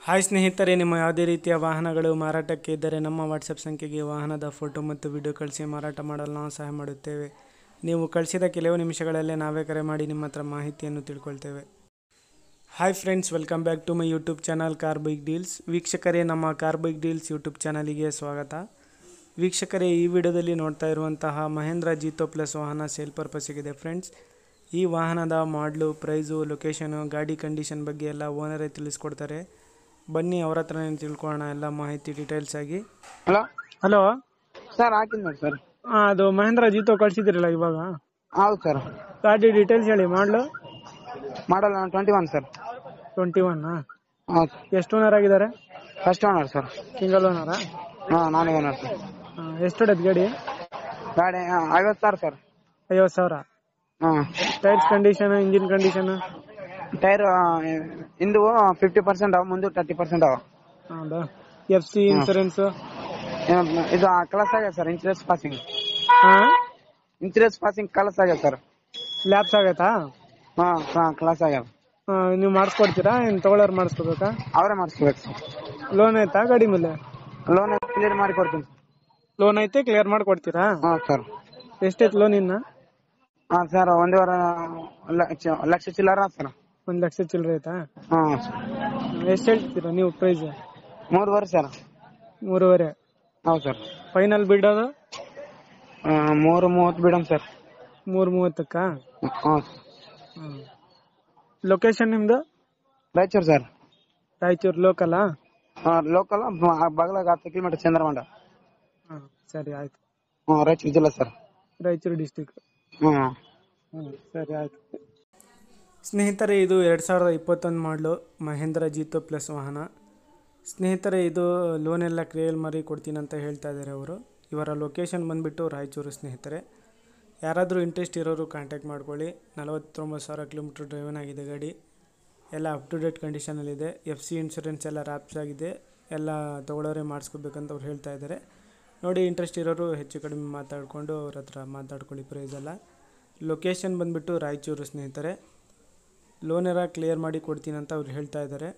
Hi ಸ್ನೇಹಿತರೆ, ನಿಮ್ಮ ಯಾವುದೇ ರೀತಿಯ ವಾಹನಗಳು ಮಾರಾಟಕ್ಕೆ ಇದ್ದರೆ ನಮ್ಮ ವಾಟ್ಸಪ್ ಸಂಖ್ಯೆಗೆ ವಾಹನದ ಫೋಟೋ ಮತ್ತು ವಿಡಿಯೋ ಕಳಿಸಿ ಮಾರಾಟ ಮಾಡಲು ನಾವು ಸಹಾಯ ಮಾಡುತ್ತೇವೆ. ನೀವು ಕಳಿಸಿದ ಕೆಲವು ನಿಮಿಷಗಳಲ್ಲೇ ನಾವೇ ಕರೆ ಮಾಡಿ ನಿಮ್ಮ ಹತ್ರ ಮಾಹಿತಿಯನ್ನು ತಿಳ್ಕೊಳ್ತೇವೆ. Hi friends, welcome back to my YouTube channel car bike deals. ವೀಕ್ಷಕರೇ, ನಮ್ಮ ಕಾರ್ ಬೈಕ್ ಡೀಲ್ಸ್ ಯೂಟ್ಯೂಬ್ ಚಾನಲಿಗೆ ಸ್ವಾಗತ. ವೀಕ್ಷಕರೇ, ಈ ವಿಡಿಯೋದಲ್ಲಿ ನೋಡ್ತಾ ಇರುವಂತಹ ಮಹೇಂದ್ರ ಜೀತೋ ಪ್ಲಸ್ ವಾಹನ ಸೇಲ್ ಪರ್ಪಸ್ಸಿಗಿದೆ ಫ್ರೆಂಡ್ಸ್. ಈ ವಾಹನದ ಮಾಡಲು, ಪ್ರೈಸು, ಲೊಕೇಶನು, ಗಾಡಿ ಕಂಡೀಷನ್ ಬಗ್ಗೆ ಎಲ್ಲ ಓನರೇ ತಿಳಿಸ್ಕೊಡ್ತಾರೆ. ಬನ್ನಿ ಅವ್ರ ಹತ್ರನೇ ತಿಳ್ಕೊಳ್ಳೋಣ ಎಲ್ಲ ಮಾಹಿತಿ ಡೀಟೇಲ್ಸ್ ಆಗಿ. ಹಲೋ ಸರ್, ಹಾಕಿದ್ ನೋಡಿ ಸರ್. ಅದು ಮಹೇಂದ್ರ ಜೀತೋ ಕಳ್ಸಿದಿರಲ್ಲ ಇವಾಗ, ಹೌದು ಸರ್. ಗಾಡಿ ಡೀಟೇಲ್ಸ್ ಹೇಳಿ. ಮಾಡಲು ಮಾಡಲ್ 21 ಸರ್. 21. ಹೌದು. ಎಷ್ಟು ಓನರ್ ಆಗಿದ್ದಾರೆ? First owner sir. ಸಿಂಗಲ್ ಓನರಾ? ನಾನೇ ಓನರ್ ಸರ್. ಎಷ್ಟು ಹೊಡೆದ್ ಗಾಡಿ? ಗಾಡಿ 50,000 sir. 50,000. Tyres condition, engine condition? Tyre Hindu 50% ಅವ, ಮುಂದೆ 30% ಅವ. ಹೌದಾ? FC insurance? ಇದು ಕಲಸ್ ಆಗ್ಯದ ಸರ್. ಇನ್ಸೂರೆನ್ಸ್ ಪಾಸಿಂಗ್ ಕಲಸ್ ಆಗ್ಯದ ಸರ್. ಲ್ಯಾಪ್ಸ್ ಆಗೈತಾ? ಕಲಸ್ ಆಗ್ಯದ. ನೀವು ಮಾಡಿಸ್ಕೊಡ್ತೀರಾ, ಏನ್ ತಗೊಳ್ಳೋರು ಮಾಡಿಸ್ಕೋಬೇಕಾ? ಅವರೇ ಮಾಡಿಸ್ಬೇಕು ಸರ್. ಲೋನ್ ಐತಾ ಗಾಡಿ ಮೇಲೆ? ಲೋನ್ ಕ್ಲಿಯರ್ ಮಾಡಿ ಕೊಡ್ತೀನಿ. ಲೋನ್ ಐತೆ, ಕ್ಲಿಯರ್ ಮಾಡ್ಕೊಡ್ತೀರಾ? ಸರ್. ಎಷ್ಟೈತೆ ಲೋನ್ ಇನ್ನ? ಸರ್, 1.5 ಲಕ್ಷ ಚಿಲ್ಲರ ಸರ್. 1 ಲಕ್ಷ ಚಿಲ್ಲರೆ ಐತಾ? ಎಷ್ಟು ಹೇಳ್ತೀರಾ ನೀವು ಪ್ರೈಸ್? 3.5 ಸರ್. 3.5? ಹೌದು ಸರ್. ಫೈನಲ್ ಬಿಡೋದು 3.30 ಬಿಡಮ್ ಸರ್. 3.30ಕ್ಕ? ಹ್ಮ್. ಲೊಕೇಶನ್ ನಿಮ್ದು? Raichur sir. Raichur local? Local, ಬಗಲಾಗ 10 ಕಿಲೋಮೀಟರ್ ಚಂದ್ರಮಂಡ. ಸರಿ ಆಯ್ತು. ರಾಯಚೂರು ಜಿಲ್ಲಾ ಸರ್. ರಾಯಚೂರು ಡಿಸ್ಟಿಕ್. ಸರಿ ಆಯ್ತು. ಸ್ನೇಹಿತರೆ, ಇದು 2021 ಮಾಡಲು ಮಹೇಂದ್ರ ಜೀತೋ ಪ್ಲಸ್ ವಾಹನ. ಸ್ನೇಹಿತರೆ, ಇದು ಲೋನ್ ಎಲ್ಲ ಕ್ಲಿಯರ್ ಮಾಡಿ ಕೊಡ್ತೀನಿ ಅಂತ ಹೇಳ್ತಾ ಇದ್ದಾರೆ ಅವರು. ಇವರ ಲೊಕೇಶನ್ ಬಂದುಬಿಟ್ಟು ರಾಯಚೂರು. ಸ್ನೇಹಿತರೆ, ಯಾರಾದರೂ ಇಂಟ್ರೆಸ್ಟ್ ಇರೋರು ಕಾಂಟ್ಯಾಕ್ಟ್ ಮಾಡ್ಕೊಳ್ಳಿ. 49,000 ಕಿಲೋಮೀಟ್ರ್ ಡ್ರೈವನ್ ಆಗಿದೆ ಗಾಡಿ. ಎಲ್ಲ ಅಪ್ ಟು ಡೇಟ್ ಕಂಡೀಷನಲ್ಲಿದೆ. FC ಇನ್ಶೂರೆನ್ಸ್ ಎಲ್ಲ ರ್ಯಾಪ್ಸ್ ಆಗಿದೆ. ಎಲ್ಲ ತೊಗೊಳೋರೆ ಮಾಡಿಸ್ಕೋಬೇಕಂತ ಅವ್ರು ಹೇಳ್ತಾ ಇದ್ದಾರೆ. ನೋಡಿ, ಇಂಟ್ರೆಸ್ಟ್ ಇರೋರು ಹೆಚ್ಚು ಕಡಿಮೆ ಮಾತಾಡಿಕೊಂಡು ಅವ್ರ ಹತ್ರ ಮಾತಾಡ್ಕೊಳ್ಳಿ ಪ್ರೈಸ್ ಎಲ್ಲ. ಲೊಕೇಶನ್ ಬಂದುಬಿಟ್ಟು ರಾಯಚೂರು. ಸ್ನೇಹಿತರೆ, ಲೋನ್ ಎಲ್ಲ ಕ್ಲಿಯರ್ ಮಾಡಿ ಕೊಡ್ತೀನಿ ಅಂತ ಅವ್ರು ಹೇಳ್ತಾ ಇದ್ದಾರೆ.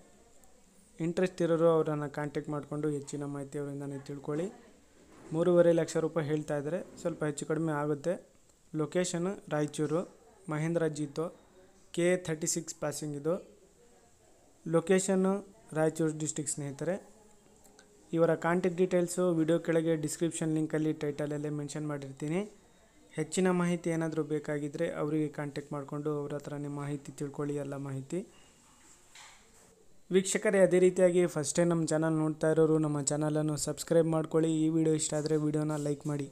ಇಂಟ್ರೆಸ್ಟ್ ಇರೋರು ಅವರನ್ನು ಕಾಂಟ್ಯಾಕ್ಟ್ ಮಾಡಿಕೊಂಡು ಹೆಚ್ಚಿನ ಮಾಹಿತಿ ಅವರಿಂದನೇ ತಿಳ್ಕೊಳ್ಳಿ. 3.5 ಲಕ್ಷ ರೂಪಾಯಿ ಹೇಳ್ತಾ ಇದ್ದಾರೆ. ಸ್ವಲ್ಪ ಹೆಚ್ಚು ಕಡಿಮೆ ಆಗುತ್ತೆ. Location Raichur, Mahindra Jeeto K36 passing. ಇದು ಲೊಕೇಶನ್ನು ರಾಯಚೂರು ಡಿಸ್ಟಿಕ್. ಸ್ನೇಹಿತರೆ, ಇವರ ಕಾಂಟ್ಯಾಕ್ಟ್ ಡೀಟೇಲ್ಸು ವಿಡಿಯೋ ಕೆಳಗೆ ಡಿಸ್ಕ್ರಿಪ್ಷನ್ ಲಿಂಕಲ್ಲಿ ಟೈಟಲಲ್ಲೇ ಮೆನ್ಷನ್ ಮಾಡಿರ್ತೀನಿ. ಹೆಚ್ಚಿನ ಮಾಹಿತಿ ಏನಾದರೂ ಬೇಕಾಗಿದ್ದರೆ ಅವರಿಗೆ ಕಾಂಟ್ಯಾಕ್ಟ್ ಮಾಡಿಕೊಂಡು ಅವ್ರ ಹತ್ರನೇ ಮಾಹಿತಿ ತಿಳ್ಕೊಳ್ಳಿ ಎಲ್ಲ ಮಾಹಿತಿ. ವೀಕ್ಷಕರೇ, ಅದೇ ರೀತಿಯಾಗಿ ಫಸ್ಟ್ ಟೈಮ್ ನಮ್ಮ ಚಾನಲ್ ನೋಡ್ತಾ ಇರೋರು ನಮ್ಮ ಚಾನಲನ್ನು ಸಬ್ಸ್ಕ್ರೈಬ್ ಮಾಡ್ಕೊಳ್ಳಿ. ಈ ವಿಡಿಯೋ ಇಷ್ಟ ಆದರೆ ವಿಡಿಯೋನ ಲೈಕ್ ಮಾಡಿ.